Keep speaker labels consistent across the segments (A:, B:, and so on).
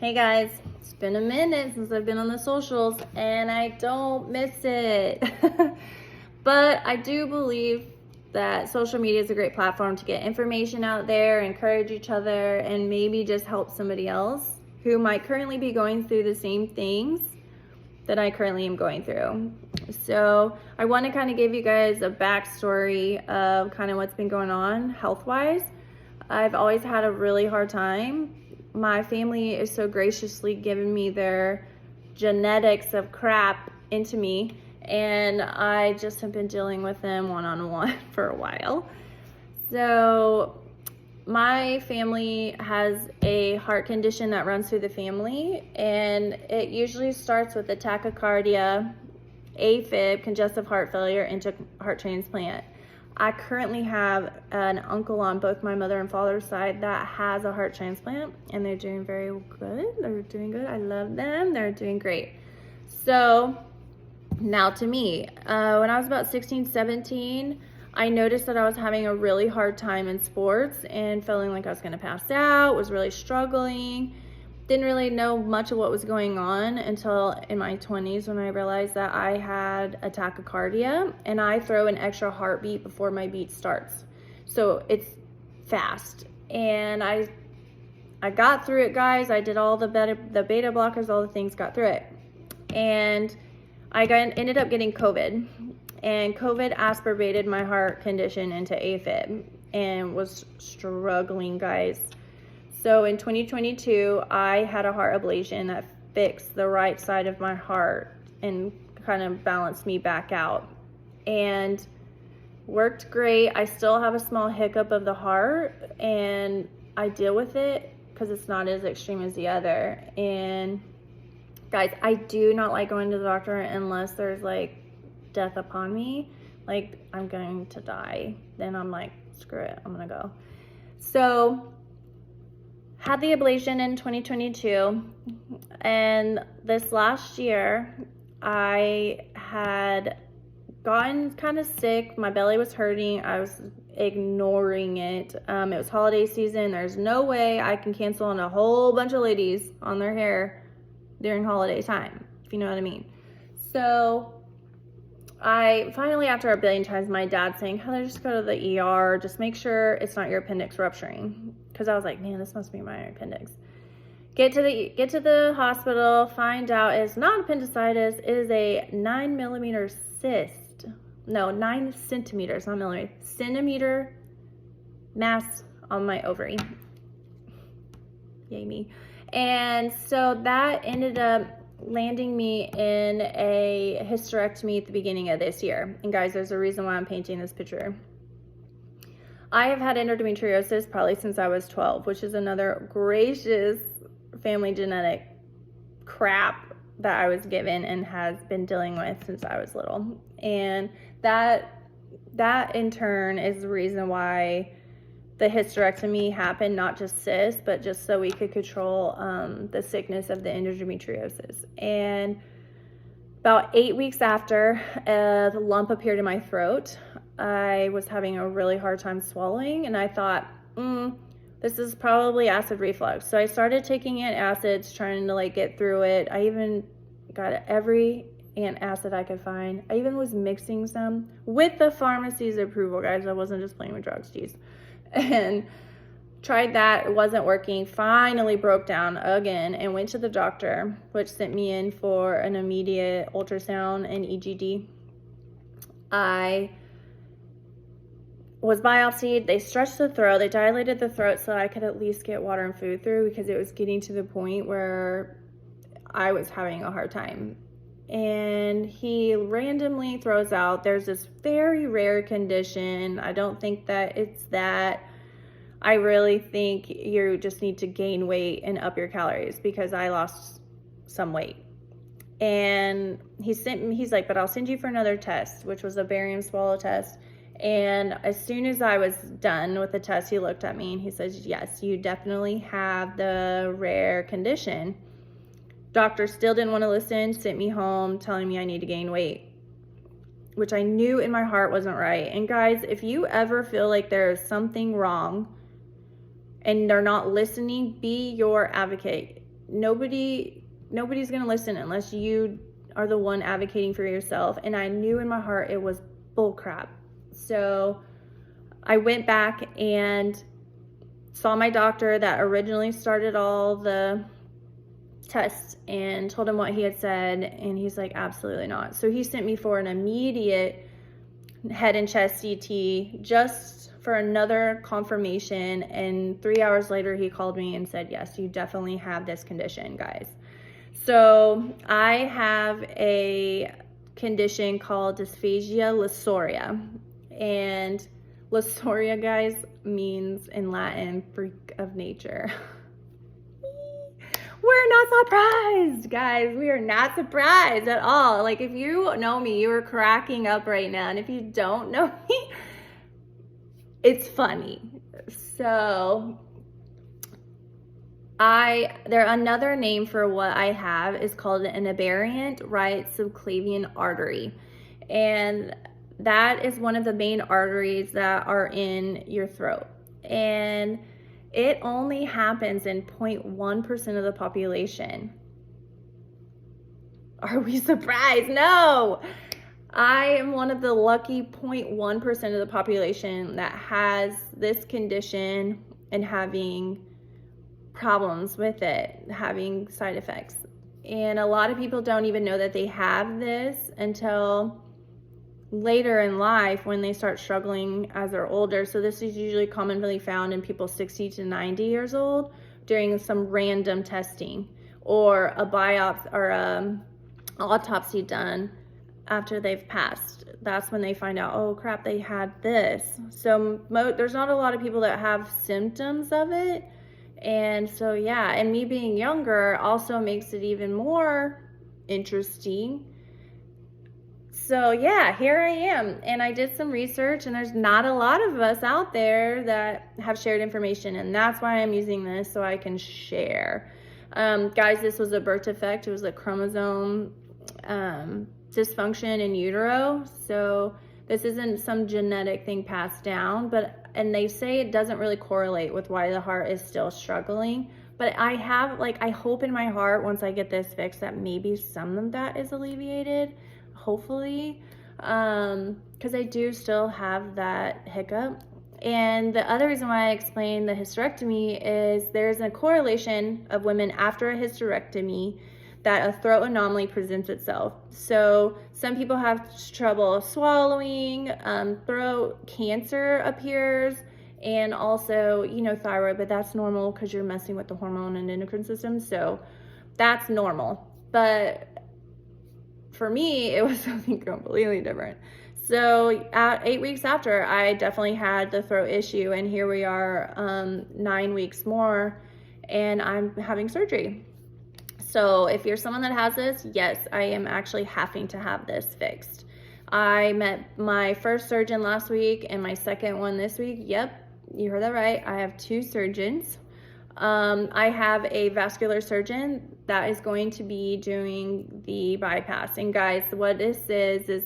A: Hey guys, it's been a minute since I've been on the socials and I don't miss it. But I do believe that social media is a great platform to get information out there, encourage each other, and maybe just help somebody else who might currently be going through the same things that I currently am going through. So I want to kind of give you guys a backstory of kind of what's been going on health-wise. I've always had a really hard time. My family is so graciously giving me their genetics of crap into me, and I just have been dealing with them one-on-one for a while. So my family has a heart condition that runs through the family, and it usually starts with a tachycardia, AFib, congestive heart failure, into heart transplant. I currently have an uncle on both my mother and father's side that has a heart transplant, and they're doing very good. They're doing good. I love them. They're doing great. So now to me, when I was about 16, 17, I noticed that I was having a really hard time in sports and feeling like I was going to pass out, was really struggling. Didn't really know much of what was going on until in my 20s when I realized that I had a tachycardia, and I throw an extra heartbeat before my beat starts. So it's fast. And I got through it, guys. I did all the beta blockers, all the things, got through it. And ended up getting COVID. And COVID aspirated my heart condition into AFib and was struggling, guys. So in 2022, I had a heart ablation that fixed the right side of my heart and kind of balanced me back out, and worked great. I still have a small hiccup of the heart, and I deal with it because it's not as extreme as the other. And guys, I do not like going to the doctor unless there's like death upon me, like I'm going to die. Then I'm like, screw it, I'm gonna go. So had the ablation in 2022, and this last year I had gotten kind of sick. My belly was hurting. I was ignoring it. It was holiday season. There's no way I can cancel on a whole bunch of ladies on their hair during holiday time, if you know what I mean. So I finally, after a billion times, my dad saying, Heather, just go to the ER, just make sure it's not your appendix rupturing. Because I was like, man, this must be my appendix. Get to the hospital, find out it's not appendicitis, it is a 9 cyst. No, 9 centimeters, not millimeter, centimeter mass on my ovary. Yay me. And so that ended up landing me in a hysterectomy at the beginning of this year. And guys, there's a reason why I'm painting this picture. I have had endometriosis probably since I was 12, which is another gracious family genetic crap that I was given and has been dealing with since I was little. And that in turn is the reason why the hysterectomy happened, not just cysts, but just so we could control the sickness of the endometriosis. And about 8 weeks after, the lump appeared in my throat. I was having a really hard time swallowing, and I thought, this is probably acid reflux. So I started taking antacids, trying to like get through it. I even got every antacid I could find. I even was mixing some with the pharmacy's approval, guys. I wasn't just playing with drugs, geez. And tried that, it wasn't working. Finally broke down again and went to the doctor, which sent me in for an immediate ultrasound and EGD. I was biopsied. They stretched the throat, they dilated the throat so I could at least get water and food through, because it was getting to the point where I was having a hard time. And he randomly throws out, there's this very rare condition. I don't think that it's that. I really think you just need to gain weight and up your calories, because I lost some weight. And he's like, but I'll send you for another test, which was a barium swallow test. And as soon as I was done with the test, he looked at me and he says, yes, you definitely have the rare condition. Doctor still didn't want to listen, sent me home telling me I need to gain weight, which I knew in my heart wasn't right. And guys, if you ever feel like there is something wrong and they're not listening, be your advocate. nobody's going to listen unless you are the one advocating for yourself. And I knew in my heart it was bull crap. So I went back and saw my doctor that originally started all the tests and told him what he had said, and he's like, absolutely not. So he sent me for an immediate head and chest CT just for another confirmation, and 3 hours later he called me and said, yes, you definitely have this condition, guys. So I have a condition called dysphagia lysoria, and lysoria, guys, means in Latin freak of nature. We're not surprised, guys. We are not surprised at all. Like, if you know me, you are cracking up right now. And if you don't know me, it's funny. So another name for what I have is called an aberrant right subclavian artery. And that is one of the main arteries that are in your throat. And it only happens in 0.1% of the population. Are we surprised? No! I am one of the lucky 0.1% of the population that has this condition and having problems with it, having side effects. And a lot of people don't even know that they have this until later in life when they start struggling as they're older. So this is usually commonly found in people 60 to 90 years old during some random testing or a biopsy or autopsy done after they've passed. That's when they find out, oh crap, they had this. So there's not a lot of people that have symptoms of it. And so yeah, and me being younger also makes it even more interesting. So yeah, here I am, and I did some research, and there's not a lot of us out there that have shared information, and that's why I'm using this, so I can share. Guys, this was a birth defect. It was a chromosome dysfunction in utero, so this isn't some genetic thing passed down, and they say it doesn't really correlate with why the heart is still struggling. But I hope in my heart once I get this fixed that maybe some of that is alleviated. Hopefully, because I do still have that hiccup. And the other reason why I explained the hysterectomy is there's a correlation of women after a hysterectomy that a throat anomaly presents itself. So some people have trouble swallowing, throat cancer appears, and also, thyroid, but that's normal because you're messing with the hormone and endocrine system. So that's normal. But for me, it was something completely different. So at 8 weeks after, I definitely had the throat issue, and here we are 9 weeks more, and I'm having surgery. So if you're someone that has this, yes, I am actually having to have this fixed. I met my first surgeon last week and my second one this week. Yep, you heard that right. I have 2 surgeons. I have a vascular surgeon that is going to be doing the bypass. And guys, what this is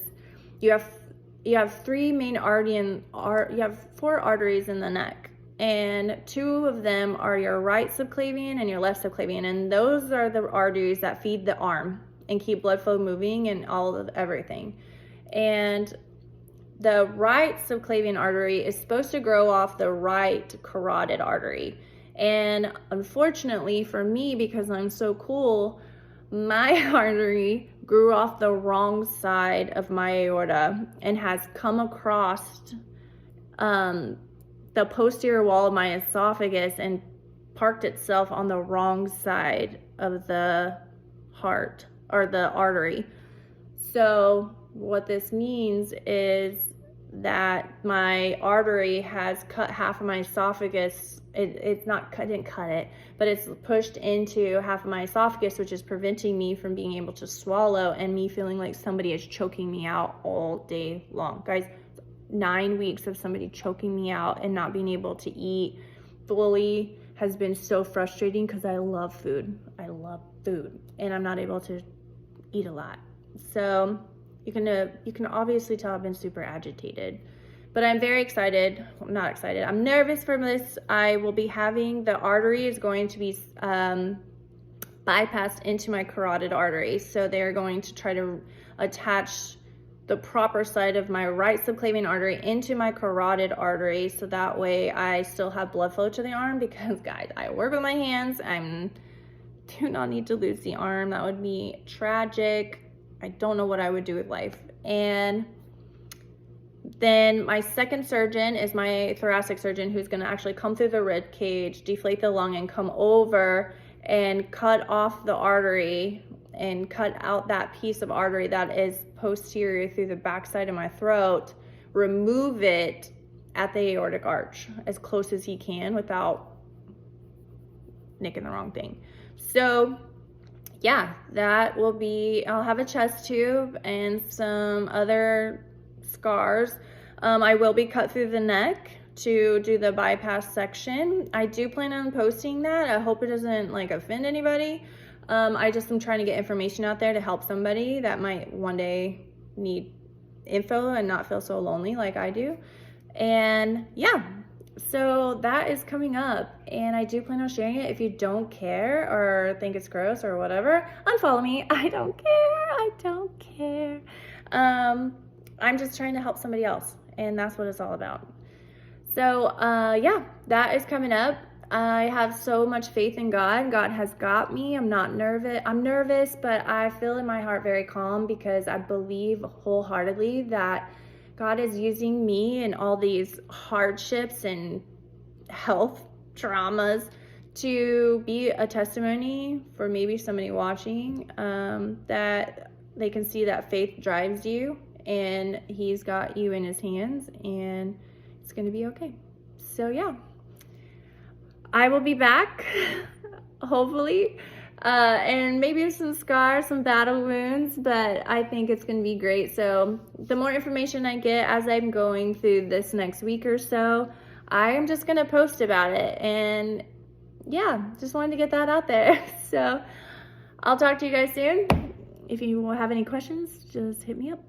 A: you have 3 main you have 4 arteries in the neck, and 2 of them are your right subclavian and your left subclavian, and those are the arteries that feed the arm and keep blood flow moving and all of everything. And the right subclavian artery is supposed to grow off the right carotid artery. And unfortunately for me, because I'm so cool, my artery grew off the wrong side of my aorta and has come across the posterior wall of my esophagus and parked itself on the wrong side of the heart or the artery. So what this means is that my artery has cut half of my esophagus. It's not cut, didn't cut it, but it's pushed into half of my esophagus, which is preventing me from being able to swallow and me feeling like somebody is choking me out all day long. Guys, 9 weeks of somebody choking me out and not being able to eat fully has been so frustrating because I love food. I love food, and I'm not able to eat a lot. So you can obviously tell I've been super agitated, but I'm very excited. I'm not excited. I'm nervous for this. I will be having, the artery is going to be bypassed into my carotid artery. So they're going to try to attach the proper side of my right subclavian artery into my carotid artery, so that way I still have blood flow to the arm, because guys, I work with my hands. I do not need to lose the arm. That would be tragic. I don't know what I would do with life. And then my second surgeon is my thoracic surgeon, who's going to actually come through the rib cage, deflate the lung, and come over and cut off the artery and cut out that piece of artery that is posterior through the backside of my throat, remove it at the aortic arch as close as he can without nicking the wrong thing. So yeah, that will be, I'll have a chest tube and some other scars. I will be cut through the neck to do the bypass section. I do plan on posting that. I hope it doesn't like offend anybody. I just am trying to get information out there to help somebody that might one day need info and not feel so lonely like I do. And yeah, so that is coming up, and I do plan on sharing it. If you don't care or think it's gross or whatever, unfollow me. I don't care. I don't care. I'm just trying to help somebody else, and that's what it's all about. So yeah, that is coming up. I have so much faith in God. God has got me. I'm not nervous. I'm nervous, but I feel in my heart very calm, because I believe wholeheartedly that God is using me in all these hardships and health traumas to be a testimony for maybe somebody watching, that they can see that faith drives you, and He's got you in His hands, and it's going to be okay. So yeah, I will be back, hopefully, and maybe some scars, some battle wounds, but I think it's going to be great. So the more information I get as I'm going through this next week or so, I am just going to post about it. And yeah, just wanted to get that out there. So I'll talk to you guys soon. If you have any questions, just hit me up.